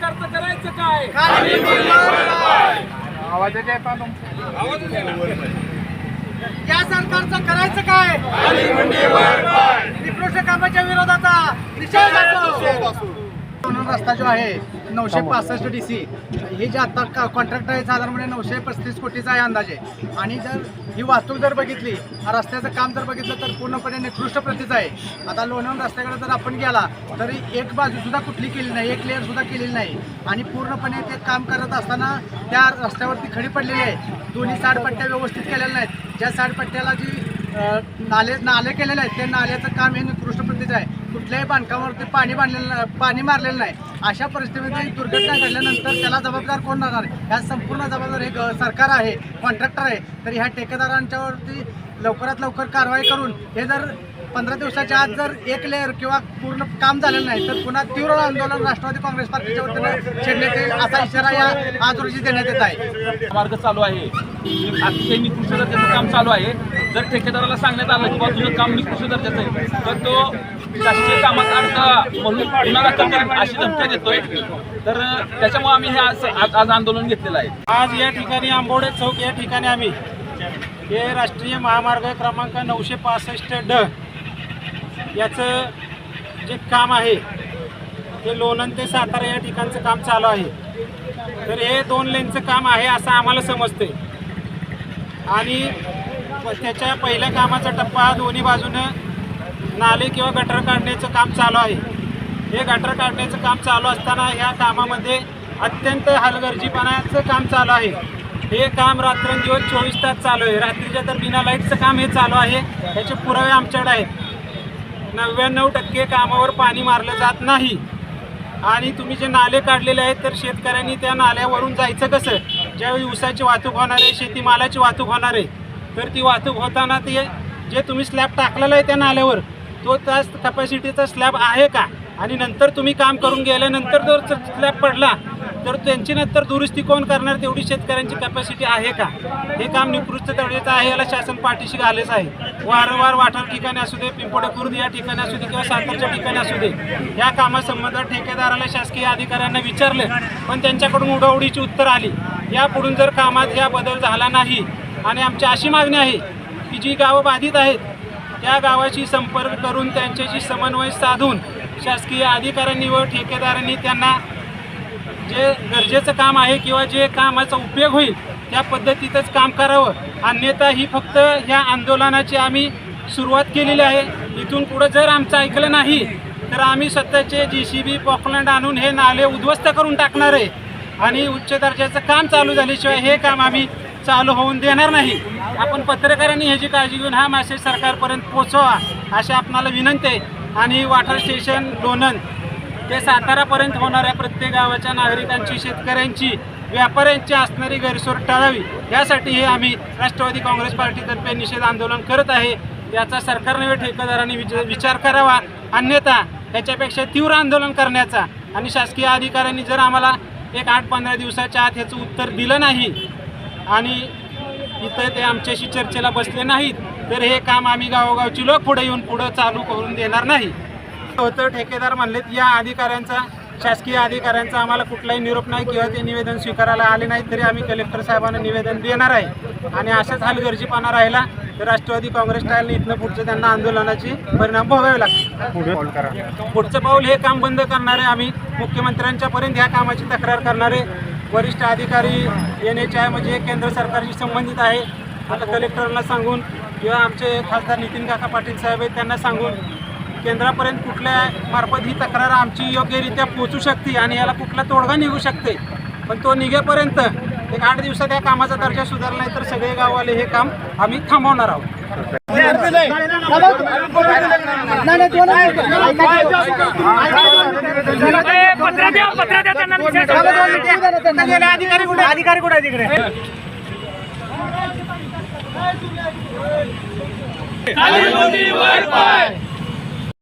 सरकारचं करायचं काय? या सरकारचं करायचं काय? निकृष्ट कामाच्या विरोधाचा निषेध असो. रस्ता जो आहे 965 DC हे जे आता कॉन्ट्रॅक्ट आहे साधारणपणे 935 कोटीचा आहे अंदाजे. आणि जर ही वाहतूक जर बघितली, रस्त्याचं काम जर बघितलं तर पूर्णपणे निकृष्ट प्रतीचं आहे. आता लोणंद रस्त्याकडे जर आपण गेला तरी एक बाजू सुद्धा कुठली केली नाही, एक लेअर सुद्धा केलेली नाही. आणि पूर्णपणे ते काम करत असताना त्या रस्त्यावरती खडी पडलेली आहे. दोन्ही साडपट्ट्या व्यवस्थित केलेल्या नाहीत. ज्या साडपट्ट्याला जी नाले केलेले आहेत, त्या नाल्याचं काम हे निकृष्ट प्रतीचं आहे. कुठल्याही बांधकामावरती पाणी मारलेलं नाही. अशा परिस्थितीमध्ये दुर्घटना घडल्यानंतर त्याला जबाबदार कोण राहणार? ह्या संपूर्ण जबाबदार हे सरकार आहे, कॉन्ट्रॅक्टर आहे. तर ह्या ठेकेदारांच्यावरती लवकरात लवकर कारवाई करून हे जर 15 दिवसाच्या आत जर एक लेअर किंवा पूर्ण काम झालेलं नाही तर पुन्हा तीव्र आंदोलन राष्ट्रवादी काँग्रेस पार्टीच्या वतीनं छेडण्यात येईल असा इशारा या आज रोजी देण्यात येत आहे. मार्ग चालू आहे, अतिशय निकृष्ट दर्जाचं काम चालू आहे. जर ठेकेदाराला सांगण्यात आलं की बाबा तुझं काम निकृष्ट दर्जाचं आहे तर तो शासकीय कामात अडथळा म्हणून गुन्हा दाखल करेल अशी धमकी देतोय. तर त्याच्यामुळे आम्ही हे आज आंदोलन घेतलेलं आहे. आज या ठिकाणी आंबोडे चौक या ठिकाणी आम्ही हे राष्ट्रीय महामार्ग क्रमांक 965D याचं जे काम आहे ते लोणंद ते सातारा या ठिकाणचं काम चालू आहे. तर हे 2 लेनचं काम आहे असं आम्हाला समजते. आणि त्याच्या पहिल्या कामाचा टप्पा दोन्ही बाजूनं नाले किंवा गटर काढण्याचं काम चालू आहे. हे गटर काढण्याचं काम चालू असताना या कामामध्ये अत्यंत हलगर्जीपणाचं काम चालू आहे. हे काम रात्रंदिवस 24 तास चालू आहे. रात्रीच्या तर बिना लाईटचं काम हे चालू आहे. त्याचे पुरावे आमच्याकडे आहेत. 99% कामावर पाणी मारलं जात नाही. आणि तुम्ही जे नाले काढलेले आहेत तर शेतकऱ्यांनी त्या नाल्यावरून जायचं कसं? ज्यावेळी ऊसाची वाहतूक होणार आहे, शेतीमालाची वाहतूक होणार आहे, तर ती वाहतूक होताना ते जे तुम्ही स्लॅब टाकलेला आहे त्या नाल्यावर तो त्या कॅपॅसिटीचा स्लॅब आहे का? आणि नंतर तुम्ही काम करून गेल्यानंतर जर स्लॅब पडला तर त्यांची नंतर दुरुस्ती कोण करणार? तेवढी शेतकऱ्यांची कॅपॅसिटी आहे का? हे काम निकृष्ट दर्जाचं आहे. याला शासन पाठीशी घालायचं आहे. वारंवार वाठार ठिकाणी असू दे, पिंपोडे खुर्द या ठिकाणी असू दे किंवा सातारच्या ठिकाणी असू दे, या कामासंबंधात ठेकेदाराला शासकीय अधिकाऱ्यांना विचारलं पण त्यांच्याकडून उडवडीची उत्तर आली. यापुढून जर कामात या बदल झाला नाही आणि आमची अशी मागणी आहे की जी गावं बाधित आहेत त्या गावाशी संपर्क करून त्यांच्याशी समन्वय साधून शासकीय अधिकाऱ्यांनी व ठेकेदारांनी त्यांना जे गरजेचं काम आहे किंवा जे कामाचा उपयोग होईल त्या पद्धतीतच काम करावं. अन्यथा ही फक्त ह्या आंदोलनाची आम्ही सुरुवात केलेली आहे. इथून पुढं जर आमचं ऐकलं नाही तर आम्ही स्वतःचे JCB पॉकलँड आणून हे नाले उद्ध्वस्त करून टाकणार आहे. आणि उच्च दर्जाचं काम चालू झाल्याशिवाय हे काम आम्ही चालू होऊन देणार नाही. आपण पत्रकारांनी ह्याची काळजी घेऊन हा मेसेज सरकारपर्यंत पोहोचवा अशी आपणाला विनंती आहे. आणि वाठार स्टेशन लोणंद ते सातारापर्यंत होणाऱ्या प्रत्येक गावाच्या नागरिकांची, शेतकऱ्यांची, व्यापाऱ्यांची असणारी गैरसोय टाळावी यासाठी हे आम्ही राष्ट्रवादी काँग्रेस पार्टीतर्फे निषेध आंदोलन करत आहे. याचा सरकारने व ठेकेदारांनी विचार करावा. अन्यथा ह्याच्यापेक्षा तीव्र आंदोलन करण्याचा आणि शासकीय अधिकाऱ्यांनी जर आम्हाला एक 8-15 दिवसाच्या आत ह्याचं उत्तर दिलं नाही आणि इथं ते आमच्याशी चर्चेला बसले नाहीत तर हे काम आम्ही गावोगावची लोक पुढे येऊन पुढं चालू करून देणार नाही. होतं ठेकेदार म्हणलेत या अधिकाऱ्यांचा, शासकीय अधिकाऱ्यांचा आम्हाला कुठलाही निरोप नाही किंवा ते निवेदन स्वीकारायला आले नाहीत तरी आम्ही कलेक्टर साहेबांना निवेदन देणार आहे. आणि अशाच हलगर्जीपणा राहिला तर राष्ट्रवादी काँग्रेस स्टाईलने इथनं पुढचं त्यांना आंदोलनाचे परिणाम भोगावे लागतात. पुढचं पाऊल हे काम बंद करणारे आम्ही मुख्यमंत्र्यांच्यापर्यंत ह्या कामाची तक्रार करणारे वरिष्ठ अधिकारी NHI म्हणजे केंद्र सरकारशी संबंधित आहे. आता कलेक्टरला सांगून किंवा आमचे खासदार नितीन काका पाटील साहेब आहेत त्यांना सांगून केंद्रापर्यंत कुठल्या मार्फत ही तक्रार आमची योग्यरित्या पोहोचू शकते आणि याला कुठला तोडगा निघू शकते. पण तो निघेपर्यंत एक 8 दिवसात या कामाचा दर्जा सुधारला नाही तर सगळे गाववाले हे काम आम्ही थांबवणार आहोत. अधिकारी कुठे तिकडे खाली मोदी वर पाय.